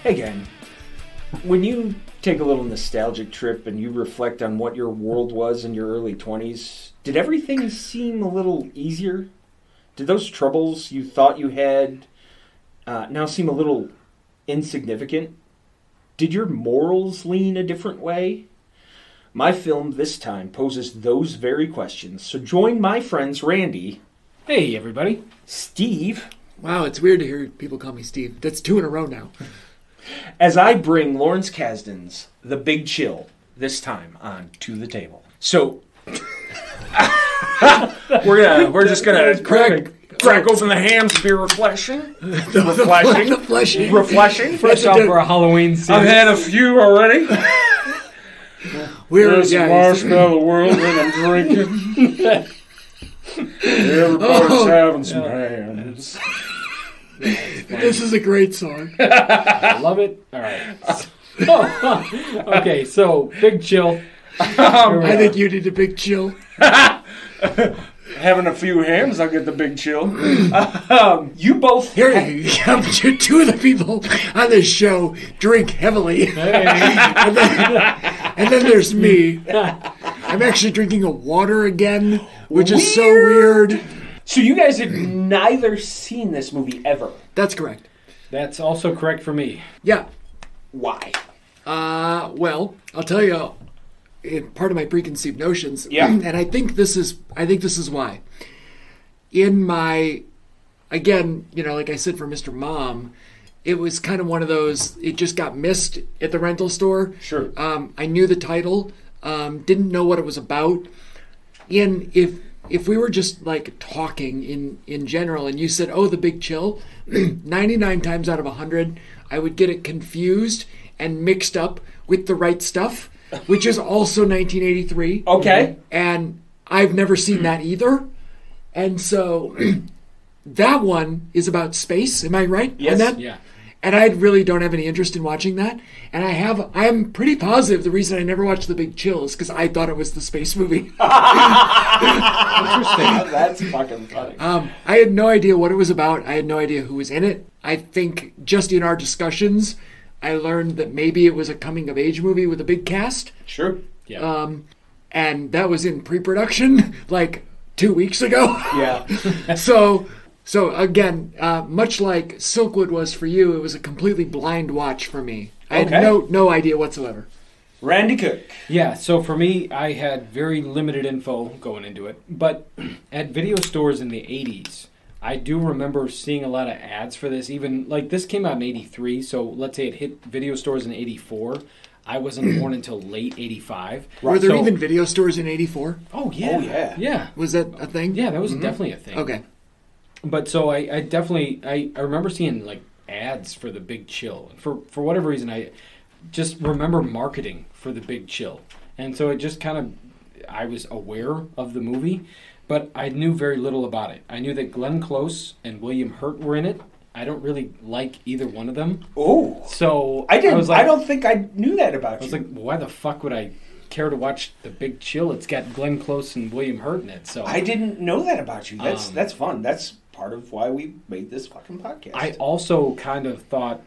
Hey, gang. When you take a little nostalgic trip and you reflect on what your world was in your early 20s, did everything seem a little easier? Did those troubles you thought you had now seem a little insignificant? Did your morals lean a different way? My film this time poses those very questions, so join my friends Randy. Hey, everybody. Steve. Wow, it's weird to hear people call me Steve. That's 2 in a row now. As I bring Lawrence Kasdan's The Big Chill, this time on To the Table. So, we're just gonna crack open the hams to be refreshing. Refreshing. Fresh off for a Halloween season. I've had a few already. We're marshmallow world and I'm drinking. Everybody's having some hams. This is a great song. I love it. All right. Okay, so Big Chill. I think you need a big chill. Having a few hams, I'll get the big chill. You both... Here, 2 of the people on this show drink heavily. Hey. and then there's me. I'm actually drinking a water again, which is so weird. So you guys have neither seen this movie ever. That's correct. That's also correct for me. Yeah. Why? Well, I'll tell you part of my preconceived notions. Yeah. And I think this is why. In my, again, like I said for Mr. Mom, it was kind of one of those, it just got missed at the rental store. Sure. I knew the title, didn't know what it was about. And if we were just like talking in general and you said, oh, The Big Chill, 99 times out of 100, I would get it confused and mixed up with The Right Stuff, which is also 1983. Okay. And I've never seen that either. And so that one is about space. Am I right? Yes. On that? Yeah. And I really don't have any interest in watching that. And I'm pretty positive the reason I never watched The Big Chill is because I thought it was the space movie. Interesting. That's fucking funny. I had no idea what it was about. I had no idea who was in it. I think just in our discussions, I learned that maybe it was a coming-of-age movie with a big cast. Sure. Yeah. And that was in pre-production like 2 weeks ago. Yeah. So again, much like Silkwood was for you, it was a completely blind watch for me. I had no idea whatsoever. Randy Cook. Yeah, so for me, I had very limited info going into it. But at video stores in the 80s, I do remember seeing a lot of ads for this. Even, like, this came out in 83, so let's say it hit video stores in 84. I wasn't born until late 85. Were there even video stores in 84? Oh, yeah. Oh, yeah. Yeah. Was that a thing? Yeah, that was definitely a thing. Okay. But so I definitely, I remember seeing, like, ads for The Big Chill. For whatever reason, I just remember marketing for The Big Chill. And so it just kind of, I was aware of the movie, but I knew very little about it. I knew that Glenn Close and William Hurt were in it. I don't really like either one of them. Oh. So I was like, I don't think I knew that about you. I was like, well, why the fuck would I care to watch The Big Chill? It's got Glenn Close and William Hurt in it. So I didn't know that about you. That's fun. That's part of why we made this fucking podcast. I also kind of thought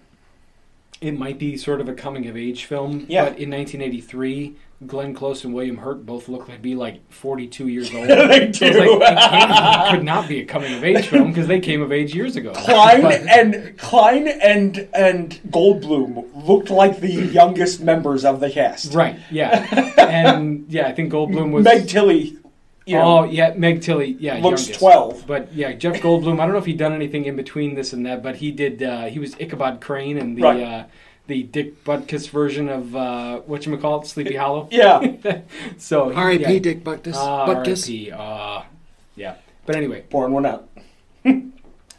it might be sort of a coming-of-age film. Yeah. But in 1983, Glenn Close and William Hurt both look like be like 42 years old. They do. So it's like, it could not be a coming-of-age film because they came of age years ago. Klein and Goldblum looked like the youngest members of the cast. Right, yeah. And, yeah, I think Goldblum was... Meg Tilly, Oh, yeah, Meg Tilly, yeah, looks youngest. 12. But, yeah, Jeff Goldblum, I don't know if he'd done anything in between this and that, but he did, he was Ichabod Crane in the... Right. The Dick Butkus version of whatchamacallit, Sleepy Hollow. Yeah. So R.I.P. Dick Butkus. R.I.P. Yeah. But anyway, Pouring one out.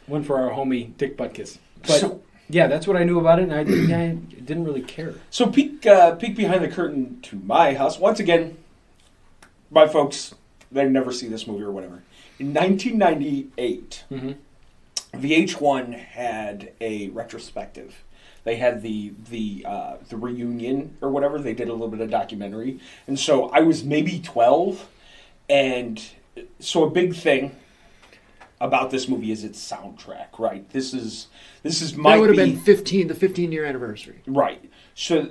one for our homie Dick Butkus. But yeah, that's what I knew about it, and I didn't really care. So peek behind the curtain to my house. Once again, my folks, they never see this movie or whatever. In 1998, VH1 had a retrospective. They had the reunion or whatever. They did a little bit of documentary. And so I was maybe 12. And so a big thing. about this movie is its soundtrack, right? This is That might would have be been 15, the 15-year anniversary. right. So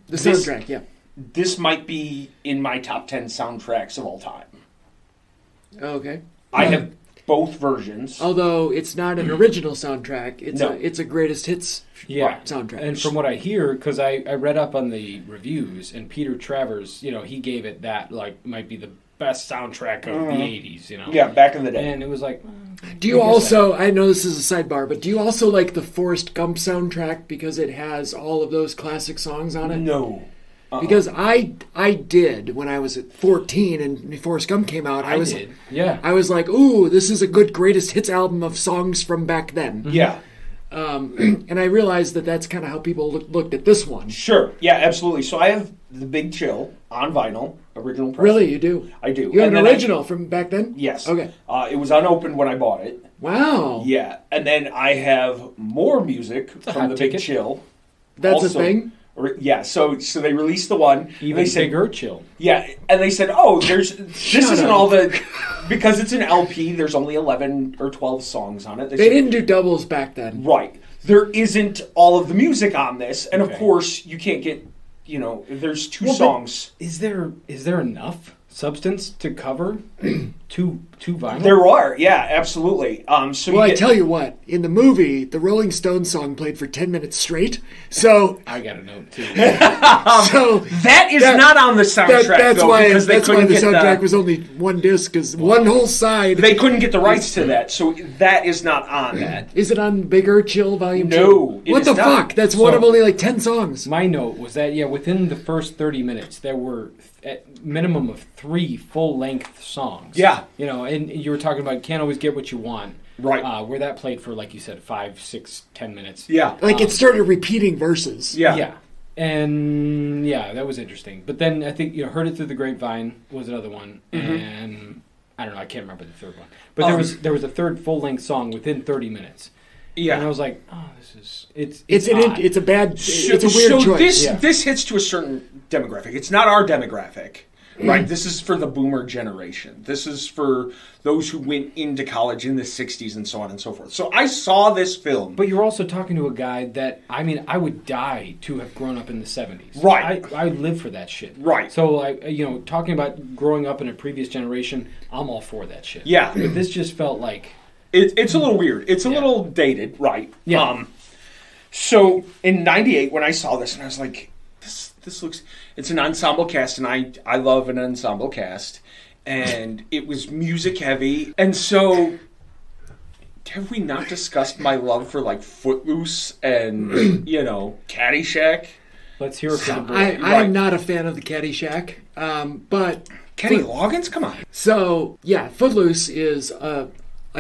The this- soundtrack, yeah. This might be in my top 10 soundtracks of all time. Okay. I have both versions. Although it's not an original soundtrack, No. it's a greatest hits Yeah, soundtrack. and from what I hear, because I read up on the reviews, and Peter Travers, he gave it that like might be the best soundtrack of the '80s, Yeah, back in the day. and it was like, Do you also, I know this is a sidebar, but do you also like the Forrest Gump soundtrack because it has all of those classic songs on it? No. Because I did when I was at 14 and Forrest Gump came out. I did, yeah. I was like, ooh, this is a good greatest hits album of songs from back then. Yeah. And I realized that that's kind of how people looked at this one. Sure. Yeah, absolutely. So I have The Big Chill on vinyl, original press. Really, you do? I do. You have And an then original from back then? Yes. Okay. It was unopened when I bought it. Wow. Yeah. And then I have more music a from hot The Big ticket. Chill. That's Also- a thing? Yeah, so they released the one. and Even they said, bigger chill. yeah, and they said, oh, this isn't up. all the, because it's an LP, there's only 11 or 12 songs on it. They said, didn't do doubles back then. Right. There isn't all of the music on this, and of Okay. course, you can't get, there's two Well, but- songs. Is there enough substance to cover two vinyl? There are, yeah, absolutely. So Well, you I get, tell you what, in the movie, the Rolling Stones song played for 10 minutes straight. So, I got a note too. that is that- not on the soundtrack, that's though, why because they that's why couldn't the get soundtrack was only one disc, because one whole side. they couldn't get the rights to that, so that is not on that. Is it on Bigger Chill Volume 2? No, it What is the not. fuck? That's one So- of only like 10 songs. My note was that within the first 30 minutes there were at minimum of 3 full-length songs. Yeah. And you were talking about Can't Always Get What You Want. Right. Where that played for, like you said, 5, 6, 10 minutes. Yeah. Like it started repeating verses. Yeah. Yeah. And that was interesting. But then I think Heard It Through the Grapevine was another one, and I don't know, I can't remember the third one. But there was a third full length song within 30 minutes. Yeah. And I was like, oh, this is it's It's odd. a bad, it's a weird choice. This Yeah. this hits to a certain demographic. It's not our demographic, right? This is for the boomer generation. This is for those who went into college in the 60s and so on and so forth. So I saw this film. But you're also talking to a guy that I would die to have grown up in the 70s. Right. I live for that shit. Right. So talking about growing up in a previous generation, I'm all for that shit. Yeah. But this just felt like It's a little weird. It's a Yeah. little dated, right? Yeah. So in '98, when I saw this, and I was like, "This looks." It's an ensemble cast, and I love an ensemble cast, and it was music heavy, and so. Have we not discussed my love for like Footloose and Caddyshack? let's hear it for the boy. I Right. am not a fan of the Caddyshack, but Kenny Loggins, come on. so yeah, Footloose is a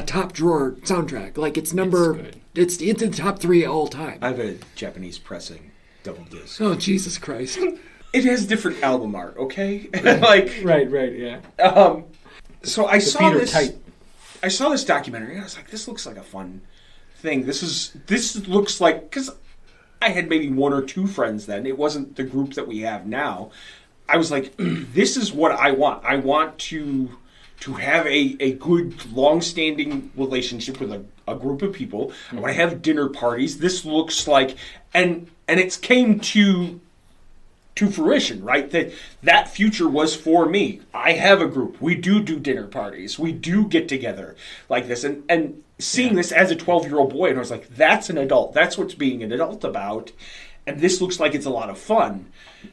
top drawer soundtrack. Like it's number, It's it's in the top 3 all time. I have a Japanese pressing double disc. Oh Jesus Christ! It has different album art, okay? Like, right, yeah. so I saw feet are this. tight. I saw this documentary and I was like, this looks like a fun thing. This looks like, because I had maybe 1 or 2 friends then. It wasn't the group that we have now. I was like, this is what I want. I want to have a good, long-standing relationship with a group of people. I want to have dinner parties. This looks like, and it came to fruition, right? That future was for me. I have a group. We do dinner parties. We do get together like this. And seeing this as a 12-year-old boy, and I was like, that's an adult. That's what's being an adult about. And this looks like it's a lot of fun.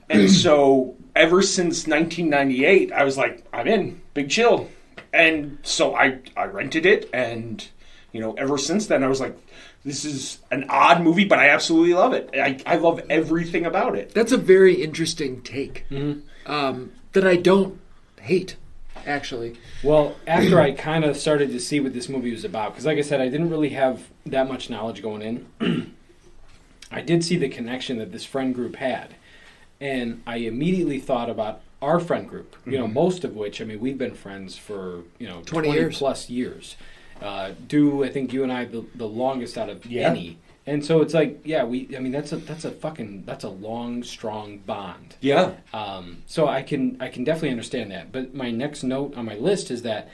And so ever since 1998, I was like, I'm in. Big Chill. And so I rented it. And, ever since then, I was like, this is an odd movie, but I absolutely love it. I love everything about it. That's a very interesting take that I don't hate, actually. Well, after I kind of started to see what this movie was about, because like I said, I didn't really have that much knowledge going in, I did see the connection that this friend group had. And I immediately thought about our friend group, most of which, we've been friends for, 20 years. plus years. I think you and I, the longest out of Yeah. any. And so it's like, that's a long, strong bond. Yeah. So I can definitely understand that. But my next note on my list is that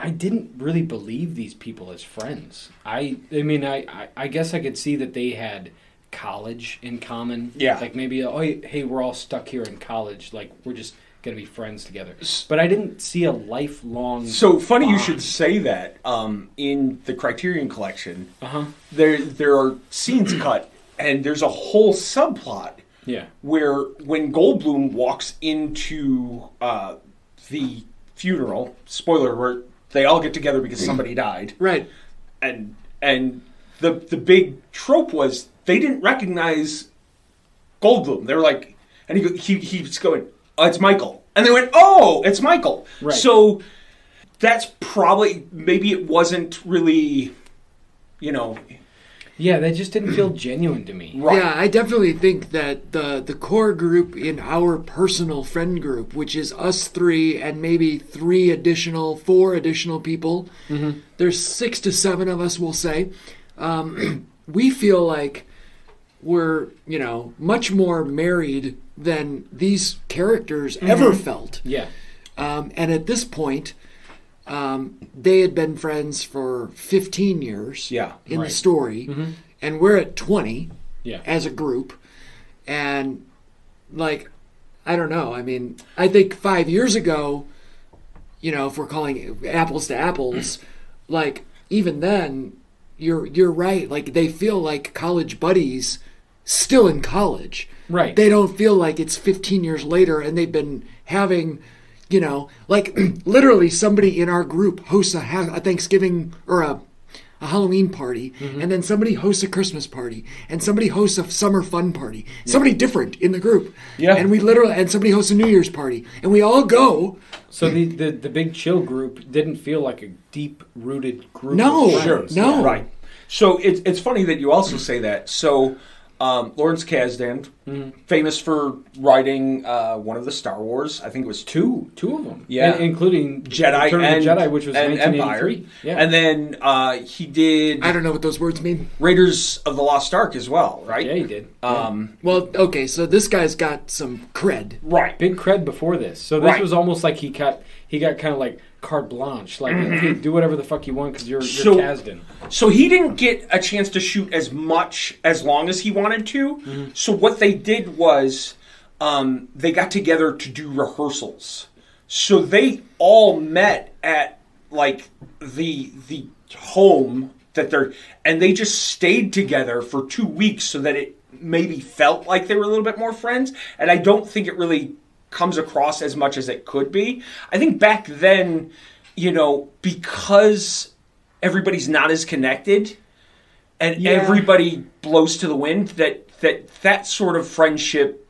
I didn't really believe these people as friends. I mean, I guess I could see that they had college in common. Yeah. Like maybe, oh, hey, we're all stuck here in college. Like, we're just going to be friends together. But I didn't see a lifelong So funny you bond. should say that. In the Criterion Collection, Uh-huh. there are scenes cut, and there's a whole subplot Yeah. where when Goldblum walks into the funeral, spoiler alert, they all get together because somebody died, Right. and the big trope was they didn't recognize Goldblum. They were like, and he's going, oh, it's Michael, and they went, oh, it's Michael. Right. So that's probably, maybe it wasn't really, Yeah, that just didn't feel genuine to me. right. Yeah, I definitely think that the core group in our personal friend group, which is us three and maybe four additional people, there's 6 to 7 of us, we'll say, we feel like we're, much more married than these characters ever felt. Yeah. And at this point, they had been friends for 15 years Yeah, in the right. story, and we're at 20 Yeah. as a group. And, I don't know. I mean, I think 5 years ago, if we're calling apples to apples, even then, you're right. They feel like college buddies still in college. Right. They don't feel like it's 15 years later and they've been having, literally somebody in our group hosts a Thanksgiving or a Halloween party, and then somebody hosts a Christmas party, and somebody hosts a summer fun party. Somebody different in the group. Yeah. And somebody hosts a New Year's party. And we all go. So the Big Chill group didn't feel like a deep-rooted group No, of friends. no. Right. So it's funny that you also say that. So Lawrence Kasdan, famous for writing one of the Star Wars. I think it was two. Two of them. Yeah. Including Jedi Return and of the Jedi, which was and 1983. Empire. Yeah. And then he did I don't know what those words mean. Raiders of the Lost Ark as well, right? Yeah, he did. Well, okay, so this guy's got some cred. Right. Big cred before this. So this Right. was almost like he got kind of like carte blanche. Like, hey, do whatever the fuck you want because you're So- Kasdan. So he didn't get a chance to shoot as long as he wanted to. So what they did was they got together to do rehearsals. So they all met at the home and they just stayed together for 2 weeks so that it maybe felt like they were a little bit more friends. And I don't think it really comes across as much as it could be. I think back then, because everybody's not as connected and everybody blows to the wind, that sort of friendship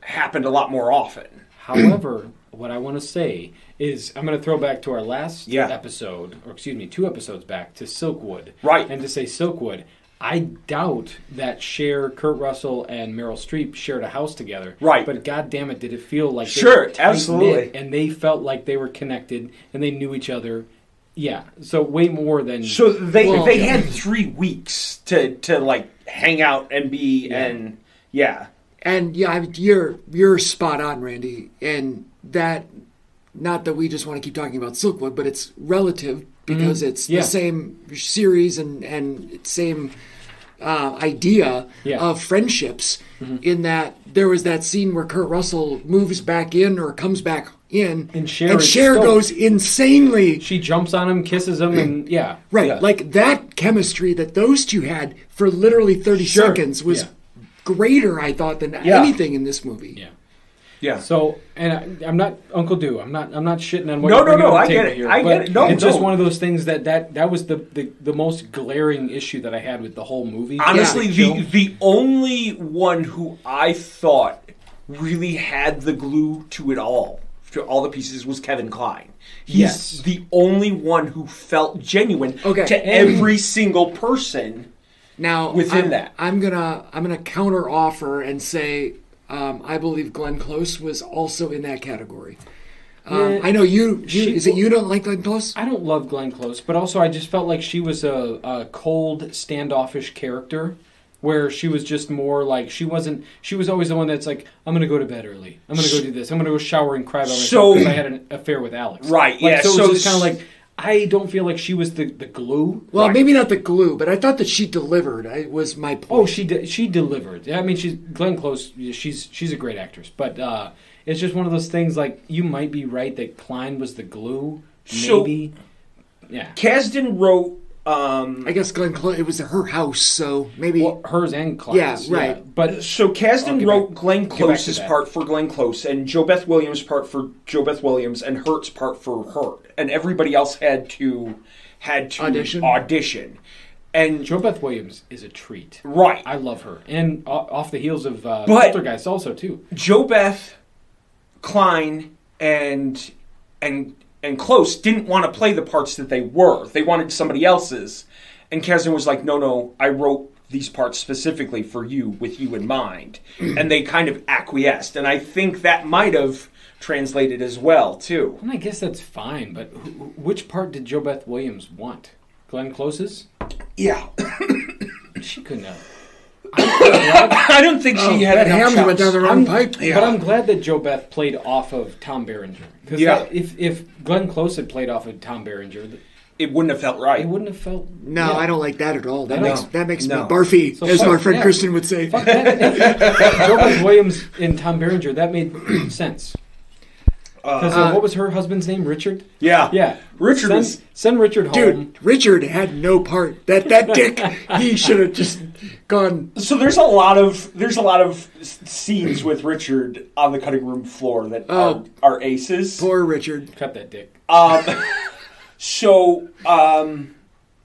happened a lot more often. However, what I want to say is I'm going to throw back to our last Yeah. episode, or excuse me, 2 episodes back to Silkwood. Right. And to say Silkwood, I doubt that Kurt Russell and Meryl Streep shared a house together. Right. But God damn it, did it feel like they Sure, were tight-knit absolutely. and they felt like they were connected and they knew each other. Yeah. So way more than So they Well, they yeah. had 3 weeks to hang out and be and yeah. And yeah, I mean, you're spot on, Randy. And that, not that we just want to keep talking about Silkwood, but it's relative because it's Yeah. the same series and same idea Yeah. of friendships. In that there was that scene where Kurt Russell moves back in or comes back in, And Cher is Cher stoked. goes insanely. she jumps on him, kisses him, and yeah. Right, Yeah. like that chemistry that those two had for literally 30 Sure. seconds was Yeah. greater, I thought, than Yeah. anything in this movie. Yeah. Yeah. So, and I'm not Uncle Do. I'm not shitting on what No, you're bringing no, to the I table get it. here. I but get it. No, it's just no. one of those things that was the most glaring issue that I had with the whole movie. Honestly, Yeah. the only one who I thought really had the glue to it all, to all the pieces, was Kevin Kline. He's Yes. the only one who felt genuine Okay. to every single person. Now Within that. I'm gonna counter offer and say I believe Glenn Close was also in that category. Yeah. I know you She- is it you don't like Glenn Close? I don't love Glenn Close, but also I just felt like she was a cold, standoffish character. Where she was just more like she was always the one that's like, I'm gonna go to bed early, I'm gonna go do this, I'm gonna go shower and cry by myself So- because I had an affair with Alex. Right, Like, yeah, So it so was just kind of like I don't feel like she was the glue. Well, Right. maybe not the glue, but I thought that she delivered. Was my point. Oh, she delivered. I mean, she's Glenn Close. She's a great actress, but it's just one of those things. Like, you might be right that Klein was the glue. So- Maybe, yeah. Kasdan wrote. I guess Glenn Close. It was her house, so maybe. Well, hers and Klein's. Yeah, right. But So Kasdan get wrote back- Glenn get back to Close's that. part for Glenn Close, and JoBeth Williams' part for JoBeth Williams, and Hurt's part for Hurt, and everybody else had to audition. And JoBeth Williams is a treat. right, I love her, and off the heels of But- Poltergeist also too. JoBeth, Klein, and Close didn't want to play the parts that they were. They wanted somebody else's. And Kasdan was like, no, I wrote these parts specifically for you, with you in mind. And they kind of acquiesced. And I think that might have translated as well, too. And I guess that's fine, but which part did JoBeth Williams want? Glenn Close's? Yeah. She couldn't have. I'm I don't think she had that enough ham went down chops. the wrong pipe. But I'm glad that JoBeth played off of Tom Berenger. Because Yeah. if Glenn Close had played off of Tom Berenger, It wouldn't have felt right. it wouldn't have felt. No, yeah. I don't like that at all. That No. makes No. me barfy, So as fuck- our friend yeah. Kristen would say. Fuck that. JoBeth Williams and Tom Berenger, that made sense. Because what was her husband's name? Richard? Yeah. Yeah. Richard was... Send Richard home. Dude, Richard had no part. That dick, he should have just gone. So there's a lot of scenes with Richard on the cutting room floor that are aces. Poor Richard. Cut that dick. So,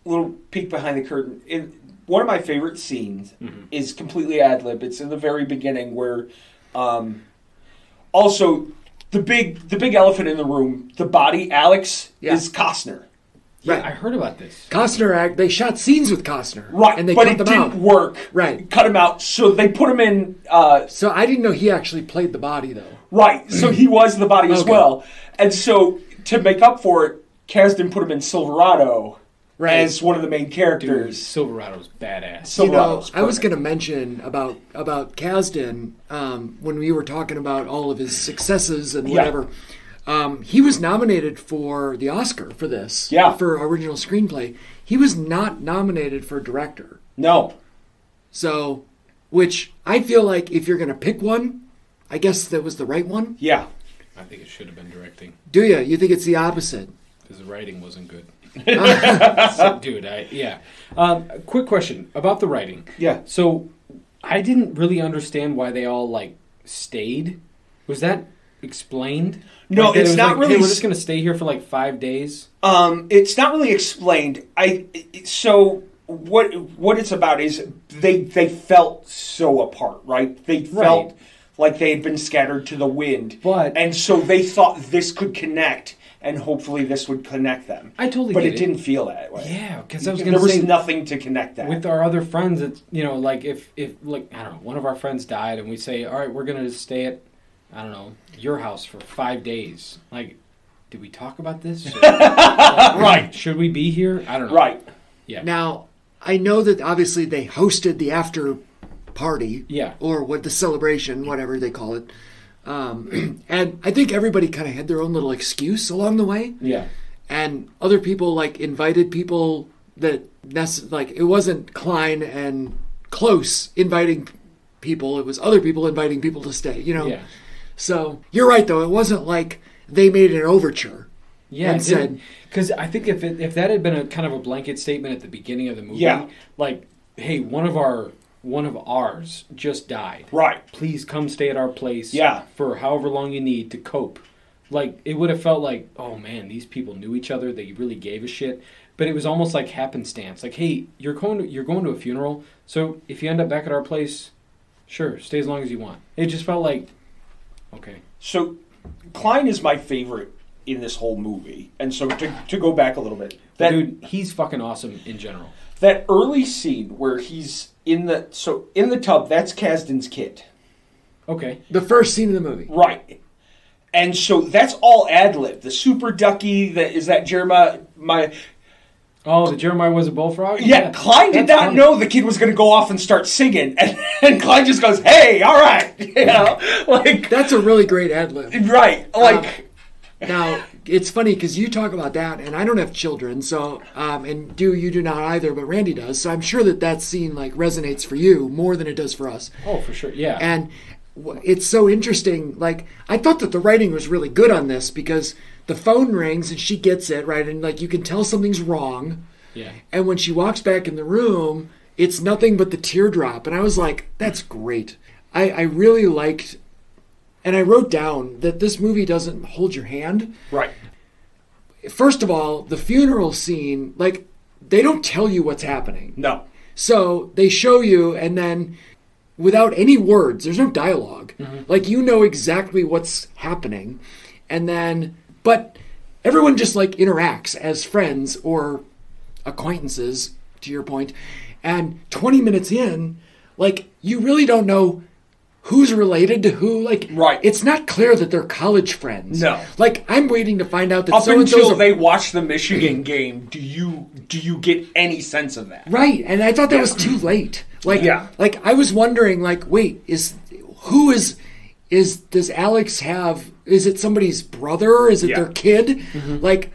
little peek behind the curtain. One of my favorite scenes is completely ad lib. It's in the very beginning where, also the big elephant in the room, the body, Alex, Yeah. is Costner. Yeah, Right. I heard about this. Costner they shot scenes with Costner. Right, And they but cut it them didn't out. work. Right. Cut him out. So they put him in. So I didn't know he actually played the body, though. Right. So he was the body as Okay. well. And so to make up for it, Kasdan put him in Silverado as one of the main Dude, characters. Silverado's badass. Silverado's I was perfect. going to mention about Kasdan when we were talking about all of his successes and Yeah. whatever. He was nominated for the Oscar for this. Yeah. For original screenplay. He was not nominated for director. No. So, which I feel like if you're going to pick one, I guess that was the right one. Yeah. I think it should have been directing Do you? You think it's the opposite? because the writing wasn't good. So, dude, quick question about the writing. Yeah. So I didn't really understand why they all stayed. Was that explained? No, Like, that it it's was not like, really Hey, we're s- just going to stay here for 5 days. It's not really explained. So what it's about is they felt so apart, right? They felt Right. like they had been scattered to the wind, But- and so they thought this could connect, and hopefully this would connect them. I totally but get it didn't feel that way. Yeah, because I was going There to was say nothing to connect that. with our other friends, it's if I don't know, one of our friends died and we say, all right, we're going to stay at I don't know your house for 5 days. Did we talk about this? Or, Right. Should we be here? I don't know. Right. Yeah. Now, I know that obviously they hosted the after party. Yeah. Or what the celebration, whatever they call it. And I think everybody kind of had their own little excuse along the way. Yeah. And other people invited people that it wasn't Klein and Close inviting people. It was other people inviting people to stay, Yeah. So you're right, though. It wasn't like they made an overture. Yeah, And said- because I think if that had been a kind of a blanket statement at the beginning of the movie, Yeah. Hey, one of ours just died. Right. Please come stay at our place. Yeah. For however long you need to cope. It would have felt like, oh man, these people knew each other. They really gave a shit. But it was almost like happenstance. Hey, you're going to a funeral, so if you end up back at our place, sure, stay as long as you want. It just felt like, okay. So Klein is my favorite in this whole movie, and so to go back a little bit, Dude, he's fucking awesome in general. that early scene where he's in the tub, that's Kasdan's kid. Okay. The first scene of the movie. Right. And so that's all ad lib. The super ducky, is that Jeremiah? Oh, the Jeremiah was a bullfrog? Yeah, Klein did that's not funny. know the kid was going to go off and start singing, and Klein just goes, "Hey, all right," That's a really great ad lib. right, Now, it's funny because you talk about that, and I don't have children, so and you do not either, but Randy does. So I'm sure that scene like resonates for you more than it does for us. Oh, for sure, yeah. And it's so interesting. Like I thought that the writing was really good on this because the phone rings and she gets it right, and like you can tell something's wrong. Yeah. And when she walks back in the room, it's nothing but the teardrop, and I was like, that's great. I really liked. And I wrote down that this movie doesn't hold your hand. Right. First of all, the funeral scene, like, they don't tell you what's happening. No. So they show you, and then without any words, there's no dialogue. Mm-hmm. Like, you know exactly what's happening. And then, but everyone just, like, interacts as friends or acquaintances, to your point. And 20 minutes in, like, you really don't know who's related to who. Like, right. It's not clear that they're college friends. No. Like, I'm waiting to find out that up so-and-so's until they watch the Michigan game, do you get any sense of that? Right, and I thought that was too late. Like, Yeah. like I was wondering, like, wait, does Alex have? Is it somebody's brother? Is it Yeah. their kid? Like,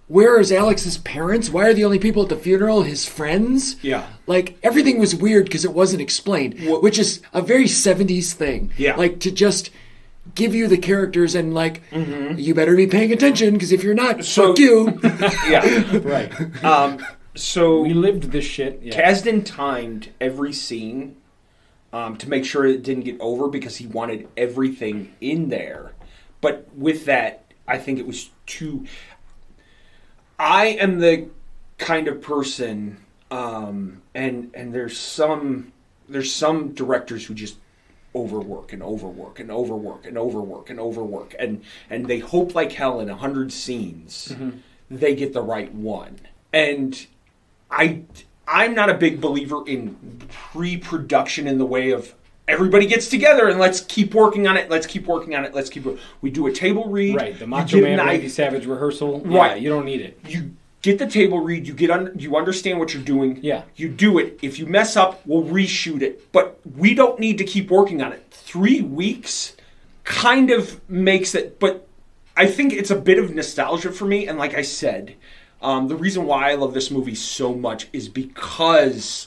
where is Alex's parents? Why are the only people at the funeral his friends? Yeah. Like, everything was weird because it wasn't explained, which is a very 70s thing. Yeah. Like, to just give you the characters and, like, you better be paying attention because if you're not, fuck you. Yeah. Right. So We lived this shit. Yeah. Kasdan timed every scene to make sure it didn't get over because he wanted everything in there. But with that, I think it was too... I am the kind of person, and there's some directors who just overwork and overwork and overwork and overwork and overwork, and they hope like hell in 100 scenes they get the right one. And I'm not a big believer in pre-production in the way of everybody gets together and let's keep working on it. We do a table read. Right, the Macho Man Randy Savage rehearsal. Right. Yeah, you don't need it. You get the table read. You understand what you're doing. Yeah. You do it. If you mess up, we'll reshoot it. But we don't need to keep working on it. 3 weeks kind of makes it. But I think it's a bit of nostalgia for me. And like I said, the reason why I love this movie so much is because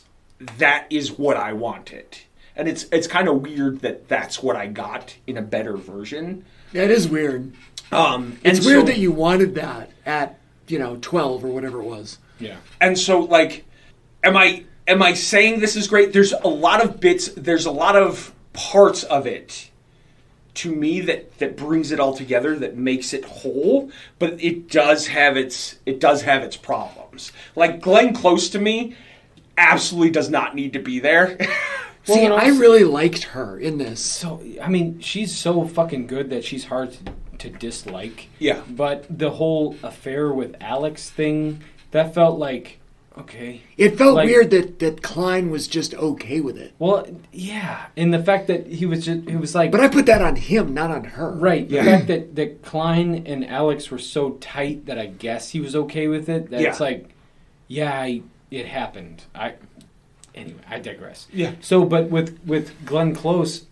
that is what I wanted. And it's kind of weird that that's what I got in a better version. That is weird. It's weird that you wanted that at 12 or whatever it was. Yeah. And so, like, am I saying this is great? There's a lot of bits. There's a lot of parts of it to me that brings it all together, that makes it whole. But it does have its problems. Like Glenn Close to me absolutely does not need to be there. See, I really liked her in this. So, I mean, she's so fucking good that she's hard to dislike. Yeah. But the whole affair with Alex thing, that felt like, okay. It felt weird that Klein was just okay with it. Well, yeah. And the fact that he was like... But I put that on him, not on her. Right. The fact that Klein and Alex were so tight that I guess he was okay with it. That it's like, it happened. Anyway, I digress. Yeah. So, but with Glenn Close,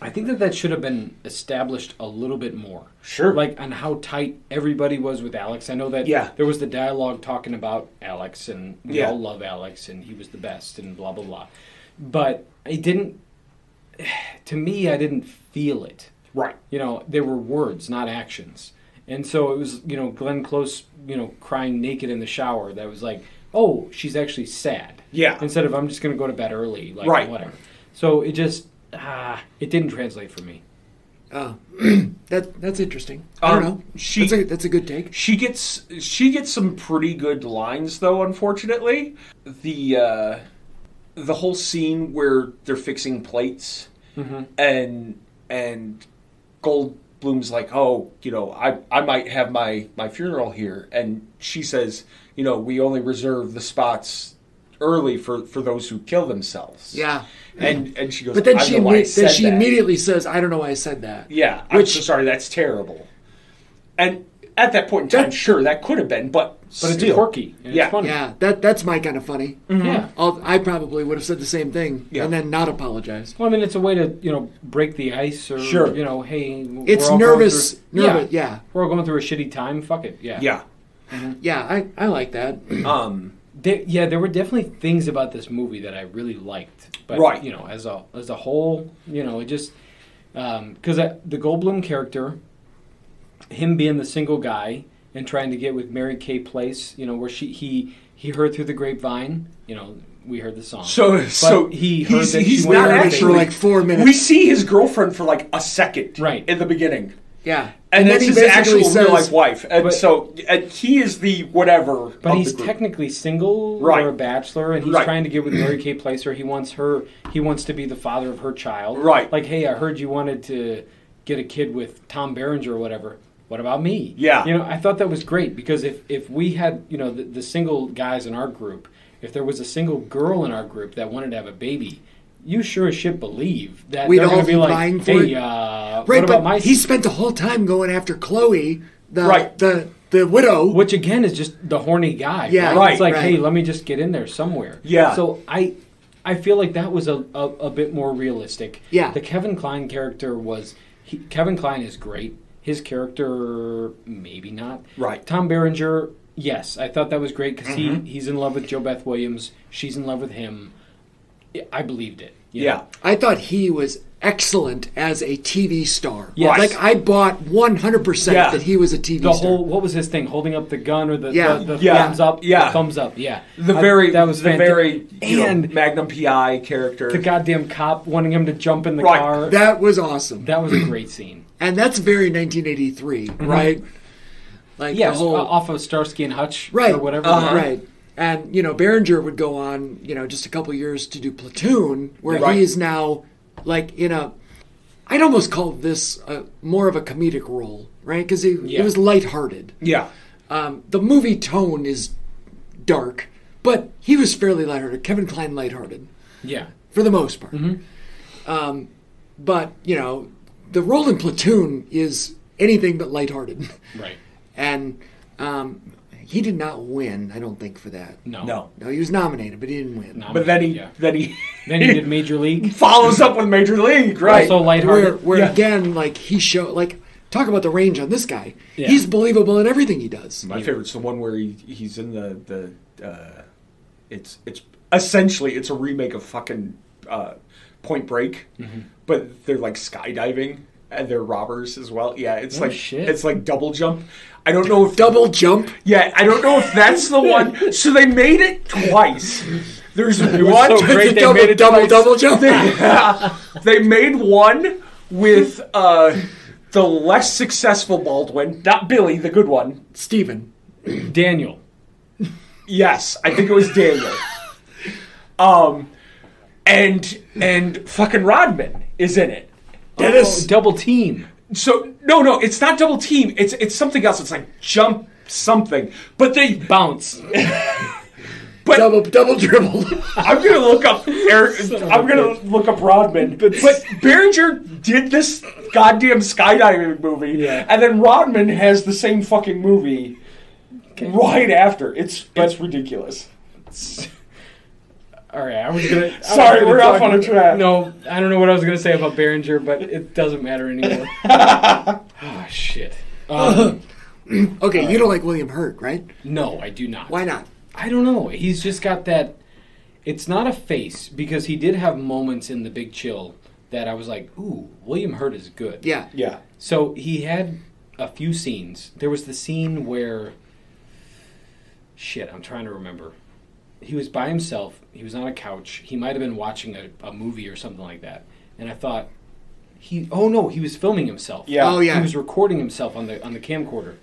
I think that should have been established a little bit more. Sure. Like on how tight everybody was with Alex. I know that there was the dialogue talking about Alex, and we all love Alex, and he was the best, and blah, blah, blah. But it didn't, to me, I didn't feel it. Right. They were words, not actions. And so it was, Glenn Close, crying naked in the shower. That was like, oh, she's actually sad. Yeah. Instead of I'm just going to go to bed early, like whatever. So it just it didn't translate for me. That's interesting. I don't know. That's a good take. She gets some pretty good lines though. Unfortunately, the whole scene where they're fixing plates and Goldblum's like, oh, I might have my funeral here, and she says, we only reserve the spots early for those who kill themselves. Yeah. And she goes, but then I she don't know why I said that. immediately says, I don't know why I said that. Yeah. I'm so sorry. That's terrible. And at that point in time, sure, that could have been, but but it's Still. quirky and Yeah. it's funny. Yeah, that's my kind of funny. Yeah. I probably would have said the same thing Yeah. and then not apologized. Well, I mean, it's a way to break the ice, or Sure. hey, It's we're all nervous. Going through, Yeah. we're all going through a shitty time. Fuck it. Yeah. Yeah. Yeah, I like that. There were definitely things about this movie that I really liked, but Right. as a whole, it just because the Goldblum character, him being the single guy and trying to get with Mary Kay Place, where he heard through the grapevine, we heard the song. So he heard that he's she not went actually for like 4 minutes. We see his girlfriend for like a second, Right. in the beginning, Yeah. and then that's he his basically actual says, real life wife, and But- and he is the whatever. But of he's the group. technically single Right. or a bachelor, and he's Right. trying to get with Mary Kay Placer. He wants to be the father of her child. Right. Like, hey, I heard you wanted to get a kid with Tom Berenger or whatever. What about me? Yeah. I thought that was great because if we had, the single guys in our group, if there was a single girl in our group that wanted to have a baby, you sure as shit believe that We'd they're all going to be be like, vying for hey, it. what Right, about but my he spent the whole time going after Chloe, Right. the widow. Which again is just the horny guy. Yeah, Right, It's like, right. hey, let me just get in there somewhere. Yeah. So I feel like that was a bit more realistic. Yeah. The Kevin Kline character Kevin Kline is great. His character, maybe not. Right. Tom Berenger, yes, I thought that was great because he's in love with Jo Beth Williams. She's in love with him. I believed it. Yeah. I thought he was excellent as a TV star. Yes. Like, I bought 100% Yeah. that he was a TV The star. whole, what was his thing? Holding up the gun or the Yeah. thumbs up? Yeah. The thumbs up, yeah. That was fantastic. very And Magnum PI character. the goddamn cop wanting him to jump in the Right. car. That was awesome. That was a great scene. And that's very 1983, right? Like Yes, the whole off of Starsky and Hutch right, or whatever. right. And Berenger would go on, just a couple years to do Platoon, where Right. he is now like I'd almost call this more of a comedic role, right? Because it was lighthearted. yeah. The movie tone is dark, but he was fairly lighthearted. Kevin Kline lighthearted Yeah. for the most part. But the role in Platoon is anything but lighthearted. Right. And he did not win, I don't think, for that. No. No. No, he was nominated, but he didn't win. But then he Yeah. then he Then he did Major League. follows up with Major League, right? Also lighthearted. Where Yeah. again, like he showed, like talk about the range on this guy. Yeah. He's believable in everything he does. My favorite's the one where he's in the it's essentially it's a remake of fucking Point Break, but they're like skydiving and they're robbers as well. Yeah, it's Oh, like shit. it's like Double Jump. I don't know if Double jump. yeah, I don't know if that's the one. So they made it twice. There's one. so great they double, made it double, twice. double jump. They made one with the less successful Baldwin, not Billy, the good one. Steven. Daniel. Yes, I think it was Daniel. And fucking Rodman is in it. Dennis. Double team. So no, it's not Double Team. It's something else. It's like Jump something. But they Bounce. but Double dribble. I'm gonna look up I'm gonna look up Rodman. But Berenger did this goddamn skydiving movie, Yeah. and then Rodman has the same fucking movie right after. It's ridiculous. All right, I was gonna. Sorry, we're off on a track. No, I don't know what I was gonna say about Berenger, but it doesn't matter anymore. Oh shit. Okay, you don't like William Hurt, right? No, I do not. Why not? I don't know. He's just got that. It's not a face because he did have moments in The Big Chill that I was like, "Ooh, William Hurt is good." Yeah. Yeah. So he had a few scenes. There was the scene where. Shit, I'm trying to remember. He was by himself. He was on a couch. He might have been watching a movie or something like that. And I thought, he was filming himself. Yeah. Oh, yeah. He was recording himself on the camcorder.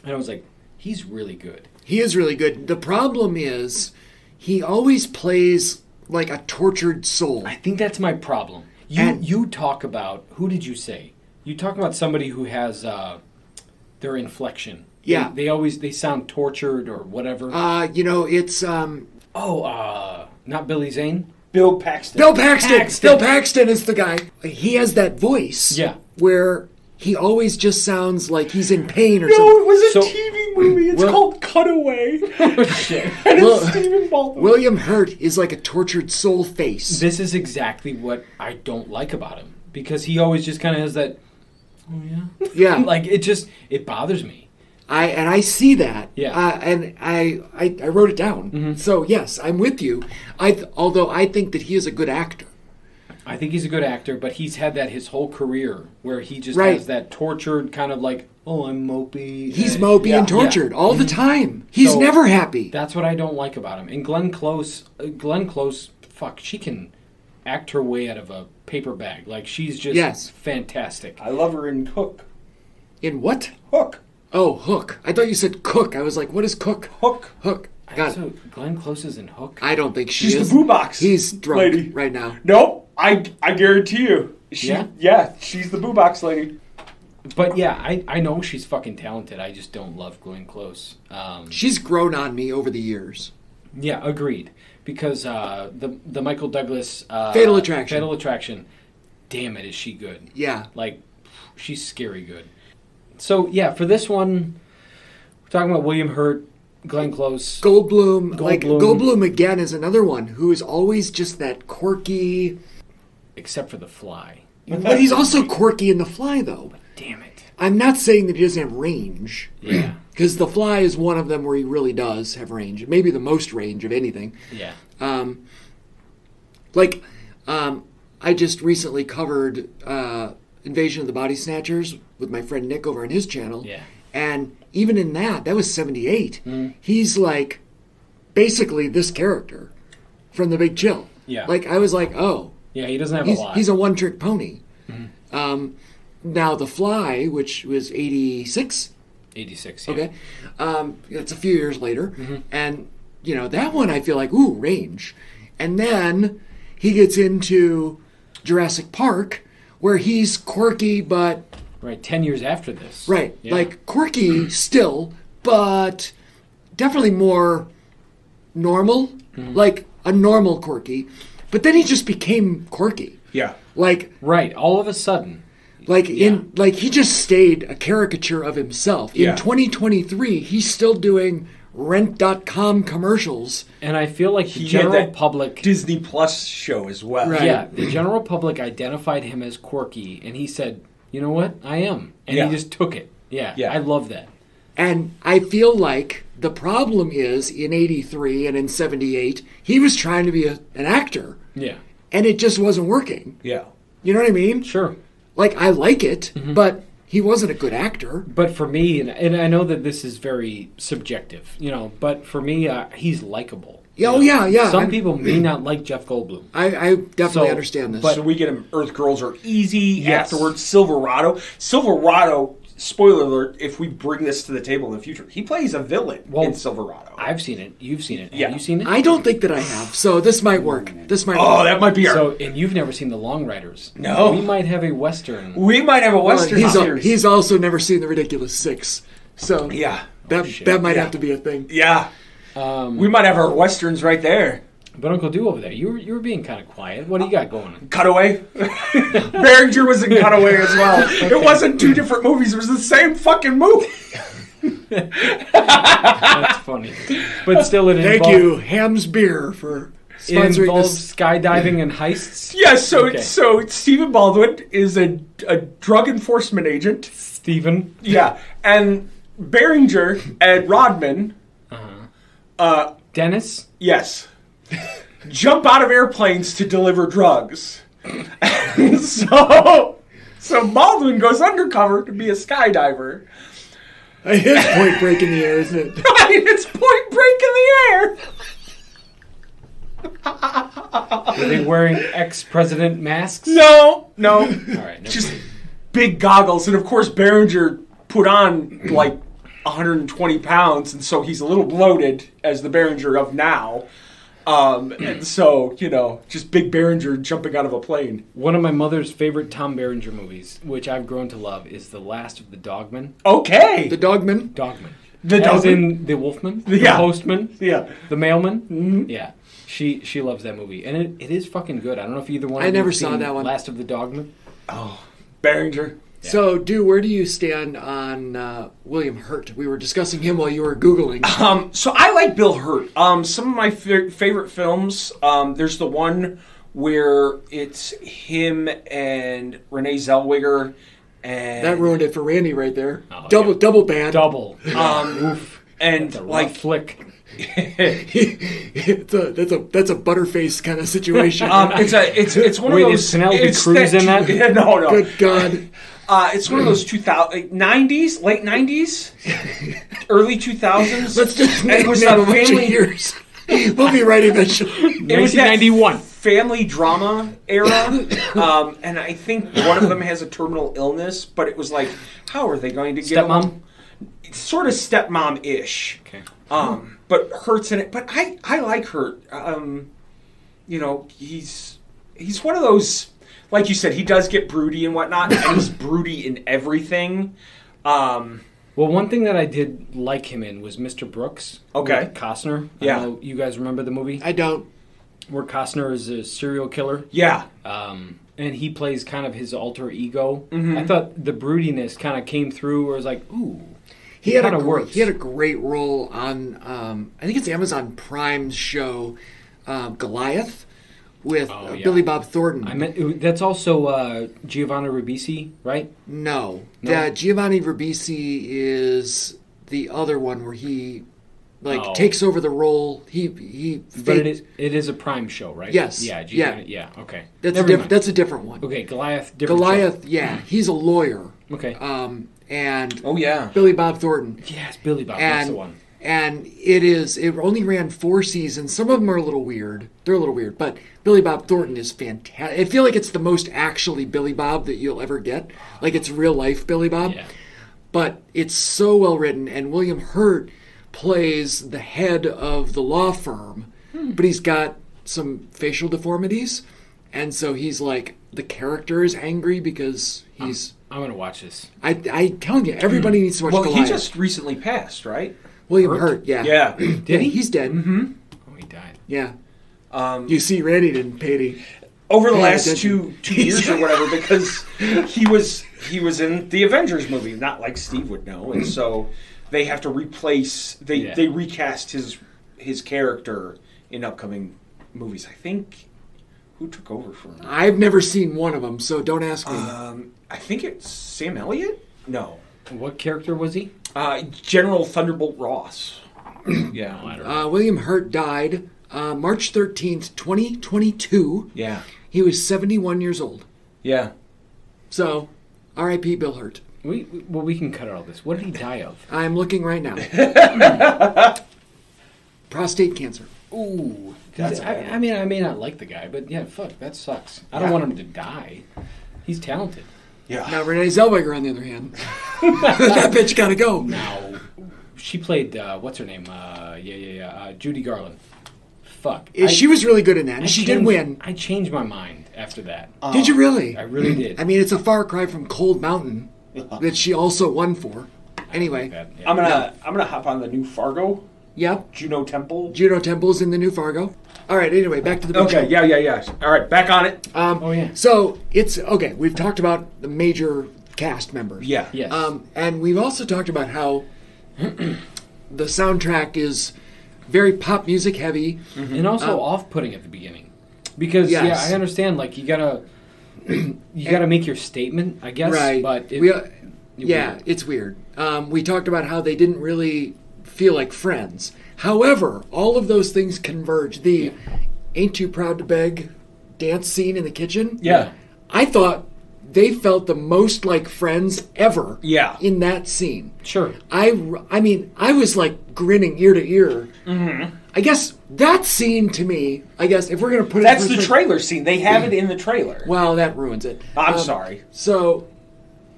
And I was like, he's really good. He is really good. The problem is he always plays like a tortured soul. I think that's my problem. You talk about, who did you say? You talk about somebody who has their inflection. Yeah. They sound tortured or whatever. It's Not Billy Zane? Bill Paxton. Bill Paxton. Paxton. Bill Paxton is the guy. He has that voice. Yeah. Where he always just sounds like he's in pain or No, something. it was a So- TV movie. It's called Cutaway. Shit. And Well, it's Stephen Baldwin. William Hurt is like a tortured soul face. This is exactly what I don't like about him, because he always just kind of has that. Oh yeah. Yeah. Like it bothers me. I see that. Yeah. And I wrote it down. So yes, I'm with you. Although I think that he is a good actor. I think he's a good actor, but he's had that his whole career where he just Right. has that tortured kind of like, oh, I'm mopey. He's mopey Yeah. and tortured all the time. He's So- never happy. That's what I don't like about him. And Glenn Close, fuck, she can act her way out of a paper bag. Like, she's just Yes. fantastic. I love her in Hook. In what? Hook. Oh, Hook. I thought you said Cook. I was like, what is Cook? Hook. Hook. Got it. So Glenn Close is in Hook. I don't think she She's is. the boo box. He's drunk lady. right now. Nope. I guarantee you. Yeah? She's the boo box lady. But yeah, I know she's fucking talented. I just don't love Glenn Close. She's grown on me over the years. Yeah, agreed. Because the Michael Douglas Fatal Attraction. Fatal Attraction. Damn it, is she good? Yeah. Like, she's scary good. So yeah, for this one, we're talking about William Hurt, Glenn Close. Goldblum. Like, Goldblum. Goldblum again is another one who is always just that quirky. Except for The Fly. But he's also quirky in The Fly, though. Damn it. I'm not saying that he doesn't have range. Yeah. Because The Fly is one of them where he really does have range. Maybe the most range of anything. Yeah. I just recently covered Invasion of the Body Snatchers with my friend Nick over on his channel. Yeah. And even in that was 78. He's like basically this character from The Big Chill. Yeah. Like, I was like, oh. Yeah, he doesn't have a lot. He's a one-trick pony. Now, The Fly, which was 86. 86, yeah. Okay. It's a few years later. And, that one I feel like, ooh, range. And then he gets into Jurassic Park, where he's quirky, but, Right, 10 years after this. right, Yeah. like quirky still, but definitely more normal, like a normal quirky. But then he just became quirky. Yeah. Like, Right, all of a sudden. he just stayed a caricature of himself. In Yeah. 2023, he's still doing rent.com commercials. And I feel like the He had general that public... Disney Plus show as well. Right. Yeah, the general public identified him as quirky, and he said, you know what, I am. And Yeah. he just took it. Yeah, Yeah. I love that. And I feel like the problem is in 83 and in 78, he was trying to be an actor, Yeah, and it just wasn't working. Yeah. You know what I mean? sure. Like, I like it, but he wasn't a good actor. But for me, and I know that this is very subjective, but for me, he's likable. Yeah, oh, yeah. Some people may not like Jeff Goldblum. I definitely So, understand this. but- So we get him. Earth Girls Are Easy. Yes. Afterwards, Silverado. Silverado. Spoiler alert! If we bring this to the table in the future, he plays a villain in Silverado. I've seen it. You've seen it. Yeah. Have you seen it? I don't think that I have, so this might work. This might Oh, work. that might be our. So, and you've never seen The Long Riders. No. We might have a Western. we might have a Well, Western series. he's also never seen The Ridiculous Six, so yeah. that might Yeah. have to be a thing. Yeah. We might have our Westerns right there. But Uncle Do over there, you were being kind of quiet. What do you got going? Cutaway. Behringer was in Cutaway as well. It wasn't two different movies. It was the same fucking movie. That's funny. But still, it Thank involved, you, Ham's Beer, for It sponsoring involves this. skydiving and heists. Yeah, so Okay. so Stephen Baldwin is a drug enforcement agent. Stephen. Yeah, and Behringer and Rodman, Dennis. yes, jump out of airplanes to deliver drugs. so Baldwin goes undercover to be a skydiver. It's Point Break in the air, isn't it? Right, it's Point Break in the air. Were they wearing ex-president masks? No. All right. Never Just mind. big goggles, and of course Behringer put on like 120 pounds, and so he's a little bloated as the Behringer of now. And so just big Behringer jumping out of a plane. One of my mother's favorite Tom Berenger movies, which I've grown to love, is The Last of the Dogmen. Okay, The Dogman. Dogman. the As dog. in the Wolfman, the Yeah. Postman, Yeah, the Mailman. Yeah. She loves that movie. And it is fucking good. I don't know if either one I of you never have saw seen that one. Last of the Dogmen. Behringer. So, where do you stand on William Hurt? We were discussing him while you were Googling. So I like Bill Hurt. Some of my favorite films, there's the one where it's him and Renee Zellweger. And That ruined it for Randy right there. Oh, Double band. Double. and That's a rough like flick. That's a Butterface kind of situation. it's one Wait, of is those. Penelope it's Cruz in that? Yeah, no. Good God. It's one of those 90s, late 90s, early 2000s. Let's just And it was name a a bunch of family. years. We'll be right eventually. It was that 1991. family drama era, and I think one of them has a terminal illness. But it was like, how are they going to get Stepmom? along? It's sort of stepmom-ish. Okay. But Hurt's in it. But I like Hurt. He's one of those. Like you said, he does get broody and whatnot, and he's broody in everything. Well, one thing that I did like him in was Mr. Brooks. Okay. With Costner. Yeah. I know you guys remember the movie? I don't. Where Costner is a serial killer. Yeah. And he plays kind of his alter ego. Mm-hmm. I thought the broodiness kind of came through where it was like, ooh. He had kinda works. a great role on I think it's Amazon Prime's show Goliath with yeah. Billy Bob Thornton. I meant that's also Giovanni Ribisi, right? No. No? Giovanni Ribisi is the other one where he Oh. takes over the role. He But it is a Prime show, right? Yes. Yeah. Giovanni, yeah. Okay. that's Never mind. that's a different one. Okay. Goliath. Different Goliath, show. yeah, he's a lawyer. Okay. And Oh yeah. Billy Bob Thornton. Yes, Billy Bob. That's And the one. and it only ran 4 seasons. Some of them are a little weird. They're a little weird, but Billy Bob Thornton is fantastic. I feel like it's the most actually Billy Bob that you'll ever get. Like it's real life Billy Bob. Yeah. But it's so well written, and William Hurt plays the head of the law firm, but he's got some facial deformities, and so he's like the character is angry because he's. I'm gonna watch this. I telling you, everybody needs to watch Well, Goliath. he just recently passed, right? William Hurt, yeah. Yeah. Did he? He's dead. Mm-hmm. Oh, he died. Yeah. You see, Randy didn't pay any. Over the Yeah, last that's- two years or whatever, because he was in the Avengers movie, not like Steve would know, and so they have to replace. They recast his character in upcoming movies. I think who took over for him? I've never seen one of them, so don't ask me. I think it's Sam Elliott. No, What character was he? General Thunderbolt Ross. Yeah, I don't know. William Hurt died March 13th, 2022. yeah, He was 71 years old. yeah. So, R.I.P. Bill Hurt. We can cut all this. What did he die of? I'm looking right now. Prostate cancer. Ooh, That's a bad I mean, I may not like the guy, but yeah, fuck, that sucks. I don't want him to die. He's talented. Yeah. Now, Renee Zellweger, on the other hand, that bitch gotta go. Now, she played what's her name? Judy Garland. Fuck. She was really good in that, and she did changed- win. I changed my mind after that. Did you really? I really did. I mean, it's a far cry from Cold Mountain that she also won for. Anyway, That- yeah. I'm gonna hop on the new Fargo. yep. Juno Temple. Juno Temple's in the new Fargo. All right, anyway, back to the big Okay, show. yeah. All right, back on it. Oh yeah. So, it's, okay, we've talked about the major cast members. Yeah. Yes. And we've also talked about how the soundtrack is very pop music heavy. And also off-putting at the beginning, because Yes. I understand. Like you gotta make your statement, I guess. Right. But It's weird. We talked about how they didn't really feel like friends. However, all of those things converge. The Ain't Too Proud to Beg dance scene in the kitchen. Yeah. I thought they felt the most like friends ever. Yeah. In that scene. Sure. I mean, I was like grinning ear to ear. I guess that scene to me, if we're going to put it in That's the perspective- trailer scene. They have it in the trailer. Well, that ruins it. I'm sorry. So,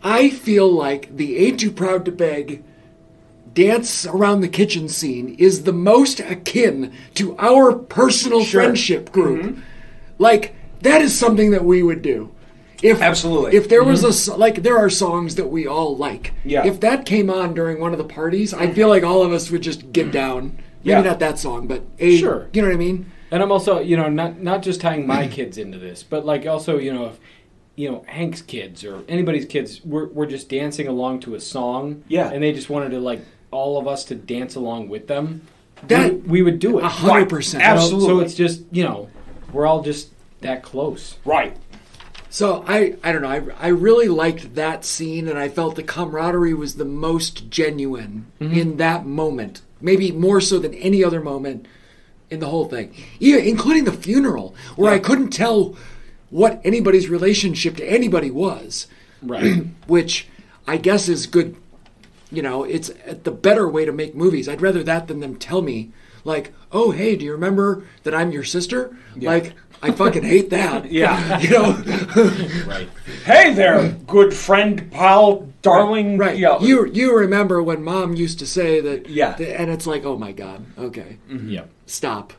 I feel like the Ain't Too Proud to Beg dance around the kitchen scene is the most akin to our personal Sure. friendship group. Like, that is something that we would do. If, Absolutely. If there was there are songs that we all like. Yeah. If that came on during one of the parties, I feel like all of us would just get down. Maybe Yeah. not that song, but Sure. You know what I mean? And I'm also, not just tying my kids into this, but like also, Hank's kids or anybody's kids were just dancing along to a song. Yeah. And they just wanted to, like, all of us to dance along with them. That- we would do it. 100%. Absolutely. So it's just, we're all just that close. Right. So I don't know. I really liked that scene, and I felt the camaraderie was the most genuine in that moment. Maybe more so than any other moment in the whole thing, including the funeral, where I couldn't tell what anybody's relationship to anybody was. Right. Which I guess is good. It's the better way to make movies. I'd rather that than them tell me, like, oh, hey, do you remember that I'm your sister? Yeah. Like, I fucking hate that. Yeah. Right. Hey there, good friend, pal, darling. Right. Yeah. You remember when Mom used to say that. Yeah. And it's like, oh my God. Okay. Yep. Stop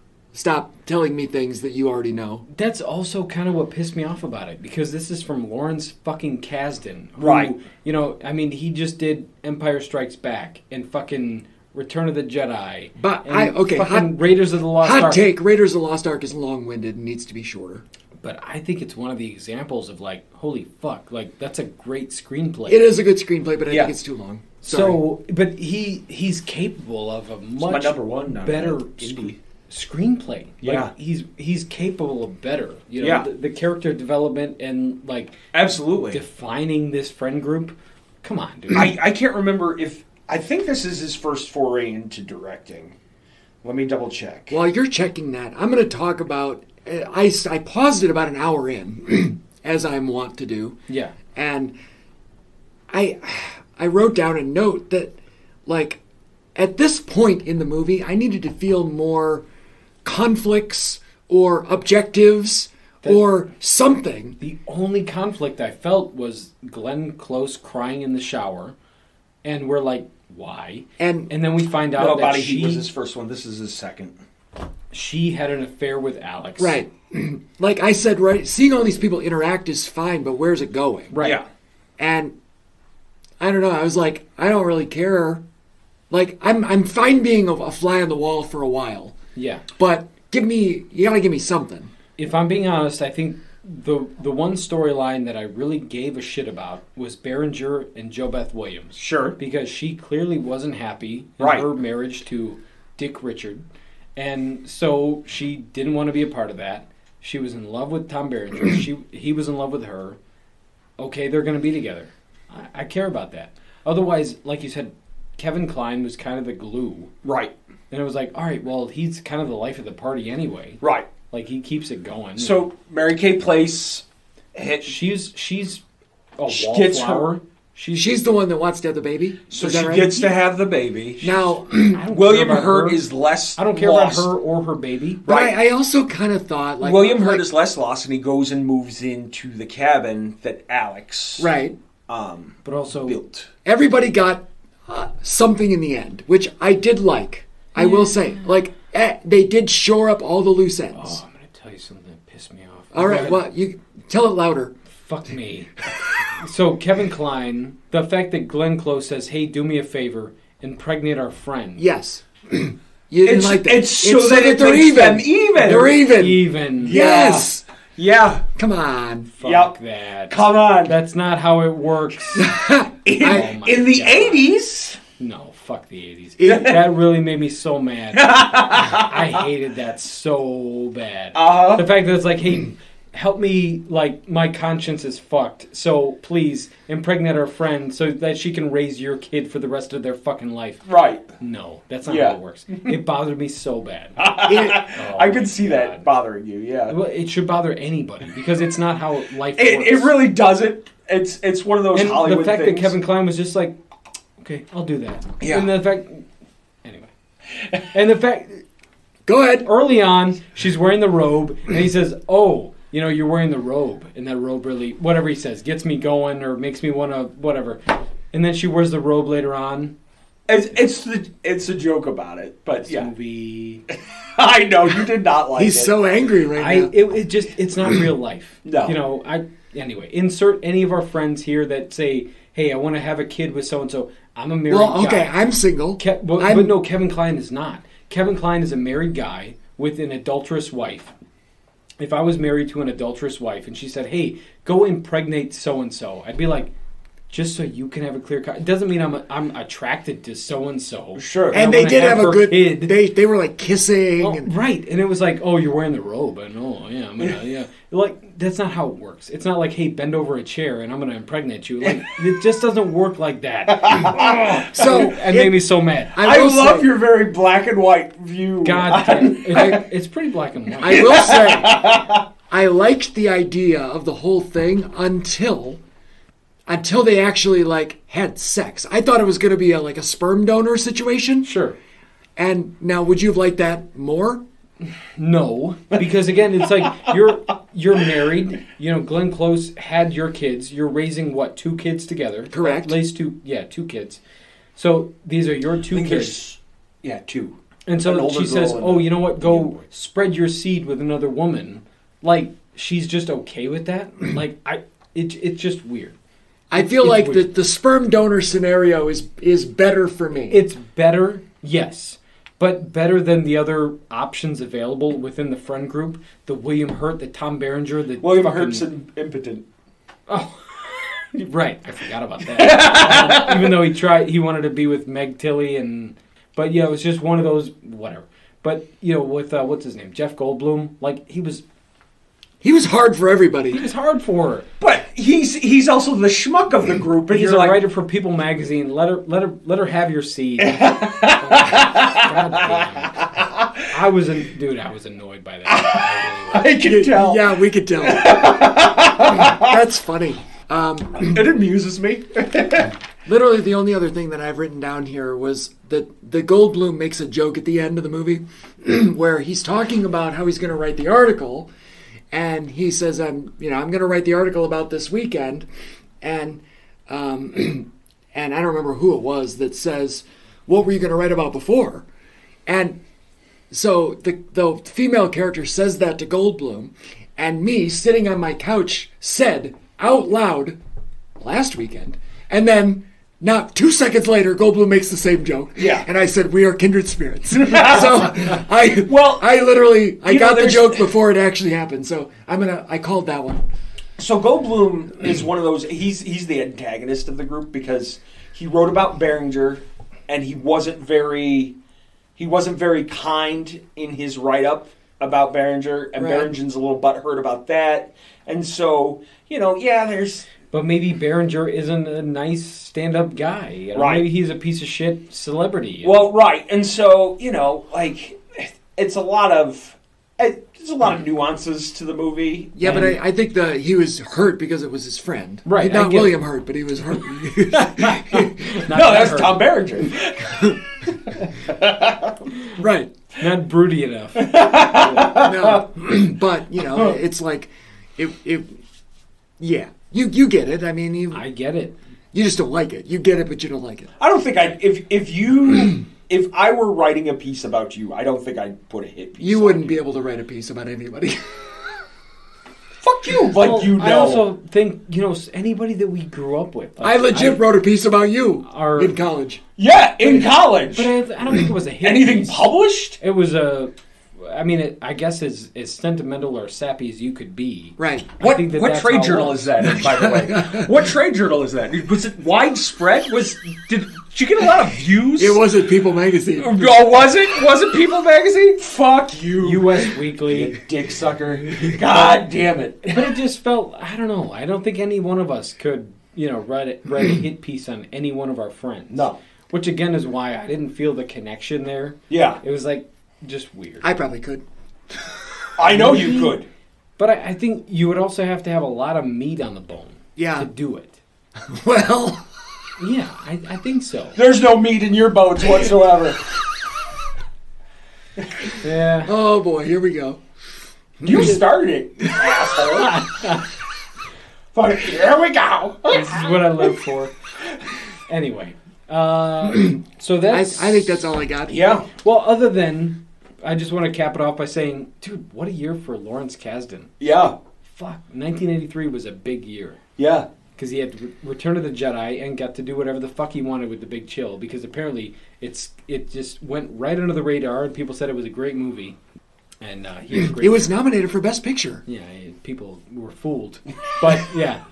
telling me things that you already know. That's also kind of what pissed me off about it, because this is from Lawrence fucking Kasdan. Who, Right. He just did Empire Strikes Back and fucking Return of the Jedi. But and hot, Raiders of the Lost Ark. hot take, Raiders of the Lost Ark is long-winded and needs to be shorter. But I think it's one of the examples of, like, holy fuck, like, that's a great screenplay. It is a good screenplay, but I Yeah. think it's too long. Sorry. So, but he's capable of a my much number one now, better indie. screenplay. Yeah. Like, he's capable of better. Yeah. The character development and, like, Absolutely. defining this friend group. Come on, dude. I can't remember if I think this is his first foray into directing. Let me double check. While you're checking that, I'm going to talk about. I paused it about an hour in, as I'm wont to do. Yeah. And I wrote down a note that, like, at this point in the movie, I needed to feel more conflicts or objectives or something. The only conflict I felt was Glenn Close crying in the shower, and we're like, why? And then we find out No, that Body Heat was his first one. This is his second. she had an affair with Alex. right, like I said, right, seeing all these people interact is fine, but where's it going? Right. Yeah. And I don't know. I was like, I don't really care. Like, I'm fine being a fly on the wall for a while, Yeah. but you gotta give me something. If I'm being honest, I think the one storyline that I really gave a shit about was Berenger and JoBeth Williams. Sure. Because she clearly wasn't happy in Right. her marriage to Dick Richard. And so she didn't want to be a part of that. She was in love with Tom Berenger. He was in love with her. Okay, they're going to be together. I care about that. Otherwise, like you said, Kevin Kline was kind of the glue. Right. And it was like, all right, well, he's kind of the life of the party anyway. Right. Like, he keeps it going. So Mary Kay Place hit. she's a She wallflower. gets her- She's the one that wants to have the baby. So Is she that right? gets to have the baby. Now, I don't William care about Hurt her. is less. I don't care lost. about her or her baby. but Right. I also kind of thought like William Hurt like- is less lost, and he goes and moves into the cabin that Alex right. But also, built. Everybody got something in the end, which I did like. I will say, like they did shore up all the loose ends. oh, I'm going to tell you something that pissed me off. all right, well, you tell it louder. Fuck me. So Kevin Kline, the fact that Glenn Close says, "Hey, do me a favor, impregnate our friend." Yes, you didn't like that. It's so that it they're makes even. them even. They're even. Even. Yes. Yeah. Come on. Fuck Yep. that. Come on. That's not how it works. in my in the God. 80s. No, fuck the 80s. That really made me so mad. I hated that so bad. Uh-huh. The fact that it's like, hey, help me, like, my conscience is fucked. So please impregnate our friend so that she can raise your kid for the rest of their fucking life. Right. No, that's not Yeah. how it works. It bothered me so bad. I could see that God. bothering you. Yeah. Well, it should bother anybody because it's not how life works. It really doesn't. It's one of those And Hollywood the fact things. that Kevin Kline was just like, okay, I'll do that. Yeah. And the fact, anyway. And the fact, Go ahead. early on, she's wearing the robe, and he says, oh, you know, you're wearing the robe, and that robe really, whatever he says, gets me going or makes me want to, whatever. And then she wears the robe later on. It's a joke about it, but This yeah, movie. I know you did not like He's it. so angry right now. It's not real life. No. You know, anyway, insert any of our friends here that say, hey, I want to have a kid with so-and-so. I'm a married Well, guy. okay, I'm single. But no, Kevin Kline is not. Kevin Kline is a married guy with an adulterous wife. if I was married to an adulterous wife and she said, "Hey, go impregnate so and so," I'd be like, just so you can have a clear cut. It doesn't mean I'm attracted to so and so. Sure. And they did have a good. kid. They were like kissing. Oh, and, right, and it was like, oh, you're wearing the robe, and oh, yeah, I'm gonna, yeah. Like, that's not how it works. It's not like, hey, bend over a chair and I'm gonna impregnate you. Like, it just doesn't work like that. So it made me so mad. I will love say- your very black and white view. God, it's pretty black and white. I will say, I liked the idea of the whole thing until they actually like had sex. I thought it was going to be like a sperm donor situation. Sure. And now, would you have liked that more? No, because again, it's like you're married. You know, Glenn Close had your kids. You're raising what, 2 kids together? Correct. At least 2. Yeah, 2 kids. So these are your 2 kids. Yeah, 2. And An so older she girl says, and "Oh, a you know what? young Go boy." spread your seed with another woman." Like, she's just okay with that. Like, it's just weird. I feel It's like weird. the sperm donor scenario is better for me. It's better, yes, but better than the other options available within the friend group. The William Hurt, the Tom Berenger, the William fucking- Hurt's impotent. Oh, right. I forgot about that. Even though he wanted to be with Meg Tilly, but yeah, it was just one of those whatever. But you know, with what's his name, Jeff Goldblum, like he was hard for everybody. hard for her. But he's also the schmuck of the group, and He's you're a like, writer for People Magazine. Let her have your seed. God damn. I was annoyed by that. I really was. I can tell. Yeah, we could tell. That's funny. It amuses me. Literally, the only other thing that I've written down here was that the Goldblum makes a joke at the end of the movie where he's talking about how he's going to write the article, and he says, I'm going to write the article about this weekend," and and I don't remember who it was that says, "What were you going to write about before?" And so the female character says that to Goldblum, and me sitting on my couch said out loud, "Last weekend," and then. Not 2 seconds later, Goldblum makes the same joke. Yeah. And I said, "We are kindred spirits." So I you got know, the there's- joke before it actually happened. So I called that one. So Goldblum is one of those. He's the antagonist of the group because he wrote about Berenger, and he wasn't very kind in his write up about Berenger, and Right. Berenger's a little butthurt about that. And so there's. But maybe Berenger isn't a nice stand-up guy. You know? Right. Maybe he's a piece of shit celebrity. Well, right, and so it's a lot of there's a lot of nuances to the movie. Yeah, but and- I think he was hurt because it was his friend. Right, I Not get William Hurt, but he was hurt. Not no, that's her. Tom Berenger. Right. Not broody enough. No. But, it's like, yeah. You get it. I mean, I get it. you just don't like it. You get it, but you don't like it. I don't think if I were writing a piece about you, I don't think I'd put a hit piece. You on wouldn't be able to write a piece about anybody. Fuck you, like Well, I also think, anybody that we grew up with. I Like, legit wrote a piece about you Are- in college. Yeah, in college. But I don't think it was a hit Anything piece. published? It was I guess as sentimental or sappy as you could be. Right. I think that What that's trade how it journal was. is that? By the way, what trade journal is that? Was it widespread? Did you get a lot of views? It wasn't People Magazine. Oh, was it? Was it People Magazine? Fuck you, U.S. Weekly. you dick sucker! God damn it! But it just felt, I don't know. I don't think any one of us could, write a hit piece on any one of our friends. No. Which again is why I didn't feel the connection there. Yeah, It was like just weird. I probably could. I know you could. But I think you would also have to have a lot of meat on the bone Yeah. to do it. Well, Yeah, I think so. There's no meat in your bones whatsoever. Yeah. oh boy, here we go. You started it, asshole. Fuck, here we go. This is what I live for. Anyway. So I that's... think that's all I got. Yeah. Well, other than... I just want to cap it off by saying, dude, what a year for Lawrence Kasdan. Yeah. Fuck, 1983 was a big year. Yeah. Because he had Return of the Jedi and got to do whatever the fuck he wanted with The Big Chill. Because apparently it just went right under the radar and people said it was a great movie. And he had a great. It was nominated for Best Picture. Yeah, people were fooled, but yeah.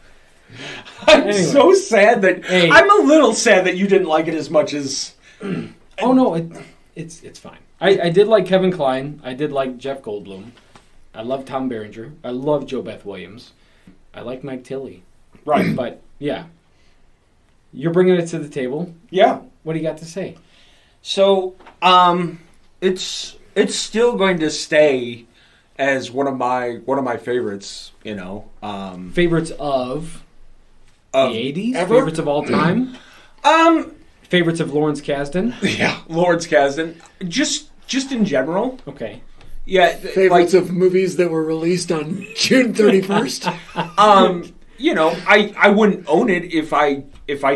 I'm Anyway. so sad that Hey. I'm a little sad that you didn't like it as much as. Oh no, it's fine. I did like Kevin Kline. I did like Jeff Goldblum. I love Tom Berenger. I love Joe Beth Williams. I like Mike Tilley. Right. But yeah, you're bringing it to the table. Yeah. What do you got to say? So, it's still going to stay as one of my favorites. You know, Favorites of the of 80s? ever? Favorites of all time? Favorites of Lawrence Kasdan? yeah, Lawrence Kasdan. Just in general, Okay. yeah. Favorites of movies that were released on June 31st. You know, I wouldn't own it if I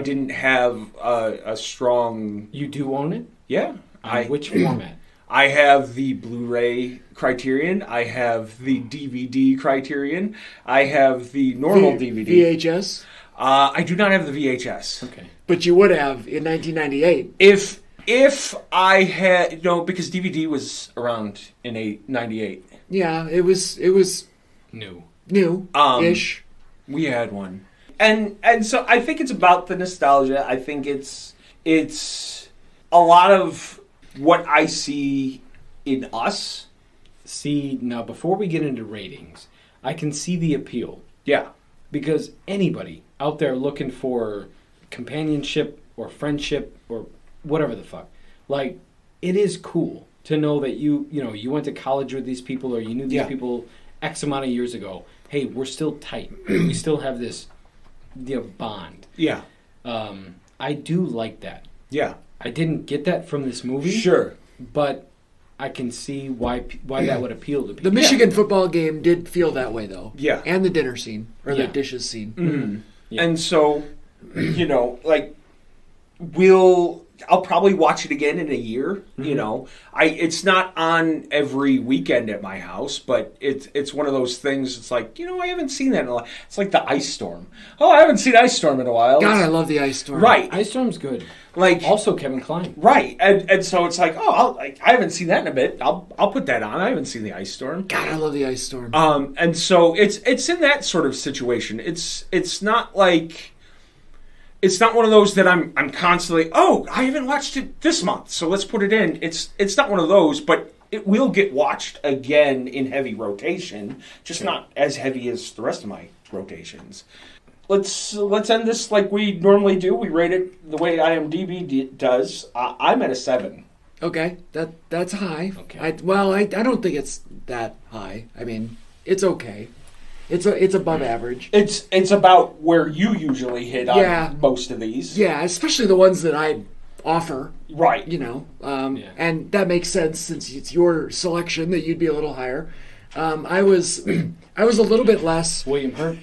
didn't have a strong. You do own it? Yeah, Which format? I have the Blu-ray Criterion. I have the DVD Criterion. I have the normal DVD. VHS. I do not have the VHS. Okay. But you would have in 1998. If I had because DVD was around in 98. Yeah, it was New. new-ish. We had one, and so I think it's about the nostalgia. I think it's a lot of what I see in us. See, now before we get into ratings, I can see the appeal. Yeah, Because anybody out there looking for companionship or friendship or whatever the fuck, like, it is cool to know that you went to college with these people or you knew these Yeah. people X amount of years ago. Hey, we're still tight. We still have this bond. yeah, I do like that. yeah. I didn't get that from this movie, Sure. but I can see why that would appeal to people. The Michigan football game did feel that way, though. Yeah. And the dinner scene, or the Yeah. dishes scene. Mm-hmm. Yeah. And so, like, I'll probably watch it again in a year. It's not on every weekend at my house, but it's one of those things. It's like, I haven't seen that in a while. It's like the Ice Storm. Oh, I haven't seen Ice Storm in a while. God, I love the Ice Storm. Right. Ice Storm's good. Like, Also, Kevin Kline. right. And so it's like, I haven't seen that in a bit. I'll put that on. I haven't seen the Ice Storm. God, I love the Ice Storm. And so it's in that sort of situation. It's not like. It's not one of those that I'm constantly, I haven't watched it this month, so let's put it in. It's not one of those, but it will get watched again in heavy rotation, just not as heavy as the rest of my rotations. Let's end this like we normally do. We rate it the way IMDb does. I'm at a 7. Okay, that's high. Okay. I don't think it's that high. I mean, it's okay. It's above average. It's about where you usually hit on Yeah. most of these. Yeah, especially the ones that I offer. Right. Yeah. And that makes sense since it's your selection that you'd be a little higher. I was a little bit less. William Hurt.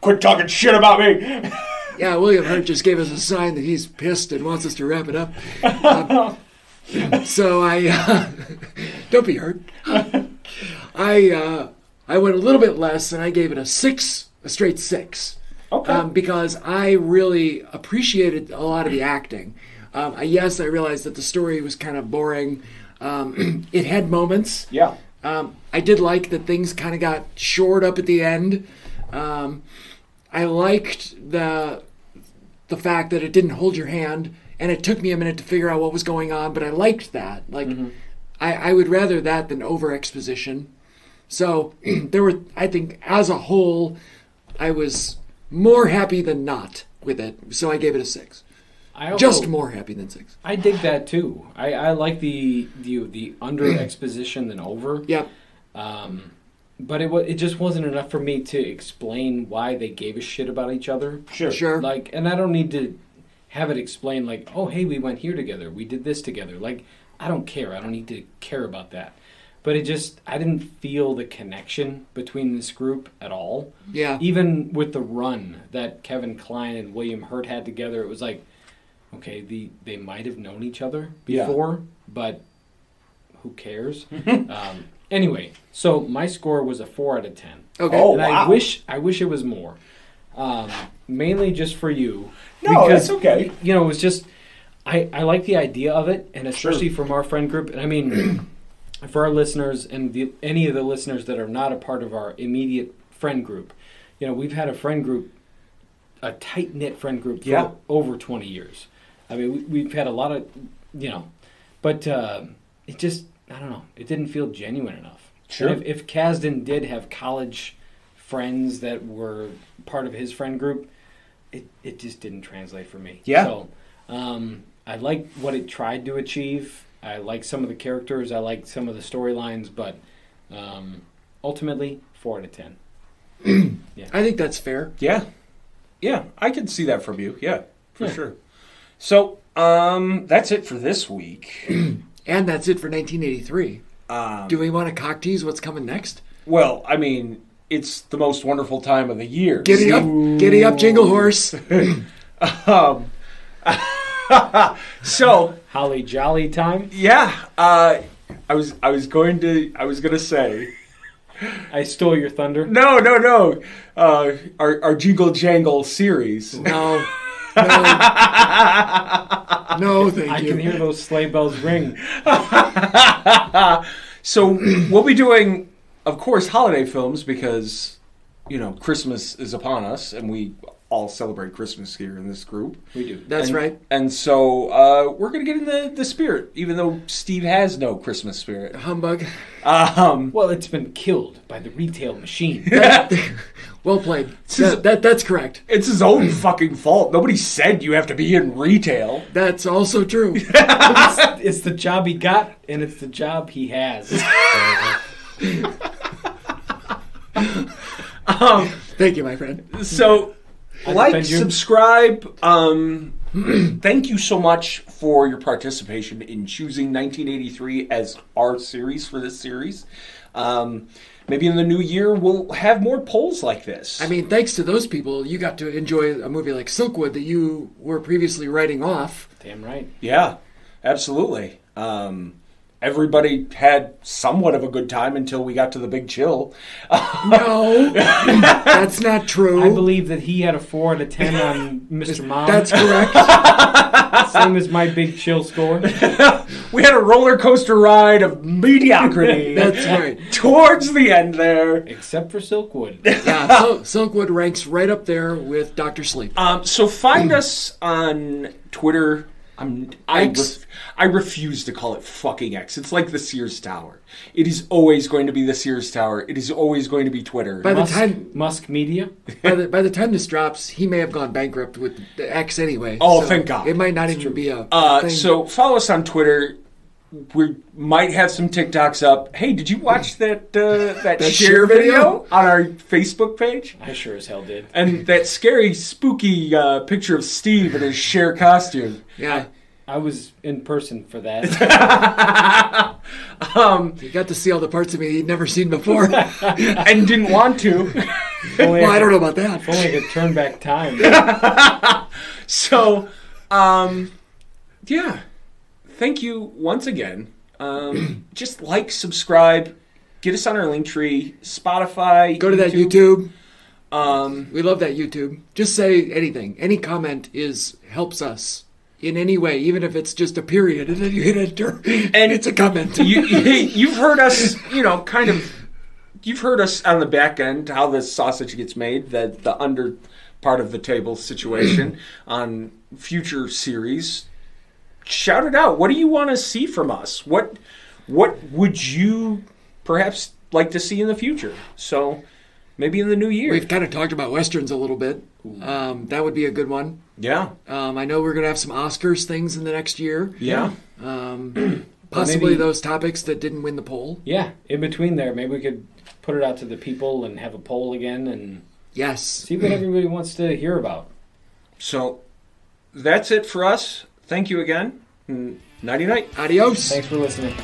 Quit talking shit about me. Yeah, William Hurt just gave us a sign that he's pissed and wants us to wrap it up. So I don't be hurt. I went a little bit less and I gave it a 6, a straight 6. Okay. Because I really appreciated a lot of the acting. Yes, I realized that the story was kind of boring. It had moments. Yeah. I did like that things kind of got shored up at the end. I liked the fact that it didn't hold your hand, and it took me a minute to figure out what was going on, but I liked that. Like, I would rather that than over-exposition. So, I think, as a whole, I was more happy than not with it. So I gave it a 6. Just more happy than 6. I dig that too. I like the under exposition than over. Yep. But it just wasn't enough for me to explain why they gave a shit about each other. Sure. Like, and I don't need to have it explained like, oh, hey, we went here together. We did this together. Like, I don't care. I don't need to care about that. But I didn't feel the connection between this group at all. Yeah. Even with the run that Kevin Kline and William Hurt had together, it was like, okay, they might have known each other before, but who cares? Anyway, so my score was a 4 out of 10. Okay. Oh, And wow. I wish it was more. Mainly just for you. No, that's okay. It was just, I like the idea of it, and especially from our friend group. And I mean, for our listeners and any of the listeners that are not a part of our immediate friend group, we've had a friend group, a tight-knit friend group for over 20 years. I mean, we've had a lot of, but it just, I don't know, it didn't feel genuine enough. Sure. And if Kasdan did have college friends that were part of his friend group, it just didn't translate for me. Yeah. So I like what it tried to achieve. I like some of the characters. I like some of the storylines, but ultimately, 4 out of 10. Yeah. I think that's fair. Yeah. Yeah, I can see that from you. Yeah, for sure. So, that's it for this week. And that's it for 1983. Do we want to cock tease what's coming next? Well, I mean, it's the most wonderful time of the year. Giddy up, Jingle Horse. So, Holly Jolly time. Yeah, I was gonna say. I stole your thunder. No. Our Jingle Jangle series. No, thank I you. can hear those sleigh bells ring. So we'll be doing, of course, holiday films because, Christmas is upon us, and we all celebrate Christmas here in this group. We do. That's right. And so we're going to get in the spirit, even though Steve has no Christmas spirit. Humbug. Well, it's been killed by the retail machine. Well played. That's correct. It's his own fucking fault. Nobody said you have to be in retail. That's also true. It's the job he got, and it's the job he has. Thank you, my friend. So, like, you. subscribe. Thank you so much for your participation in choosing 1983 as our series for this series. Maybe in the new year we'll have more polls like this. I mean, thanks to those people, you got to enjoy a movie like Silkwood that you were previously writing off. Damn right. Yeah, absolutely. Everybody had somewhat of a good time until we got to the Big Chill. No, that's not true. I believe that he had a 4 out of 10 on Mr. Mom. That's correct. Same as my Big Chill score. We had a roller coaster ride of mediocrity. That's right. Towards the end there. Except for Silkwood. Yeah, Silkwood ranks right up there with Dr. Sleep. So find us on Twitter. X. I refuse to call it fucking X. It's like the Sears Tower. It is always going to be the Sears Tower. It is always going to be Twitter. By the time Musk Media. by the time this drops, he may have gone bankrupt with the X anyway. Oh, thank God. It might not even be a thing. So follow us on Twitter. We might have some TikToks up. Hey, did you watch that share video on our Facebook page? I sure as hell did. And that scary, spooky picture of Steve in his Cher costume. Yeah. I was in person for that. You got to see all the parts of me he'd never seen before. And didn't want to. Well, I don't know about that. If only I could turn back time. So, yeah. Thank you once again. Just like, subscribe, get us on our Linktree, Spotify. Go to that YouTube. Um, We love that YouTube. Just say anything. Any comment helps us in any way, even if it's just a period, and then you hit enter, and it's a comment. You've heard us, you've heard us on the back end, how the sausage gets made, the under part of the table situation on future series. Shout it out. What do you want to see from us? What would you perhaps like to see in the future? So maybe in the new year. We've kind of talked about Westerns a little bit. That would be a good one. Yeah. I know we're going to have some Oscars things in the next year. Yeah. Possibly those topics that didn't win the poll. Yeah, in between there, maybe we could put it out to the people and have a poll again and Yes. see what everybody wants to hear about. So that's it for us. Thank you again. Nighty night. Adios. Thanks for listening.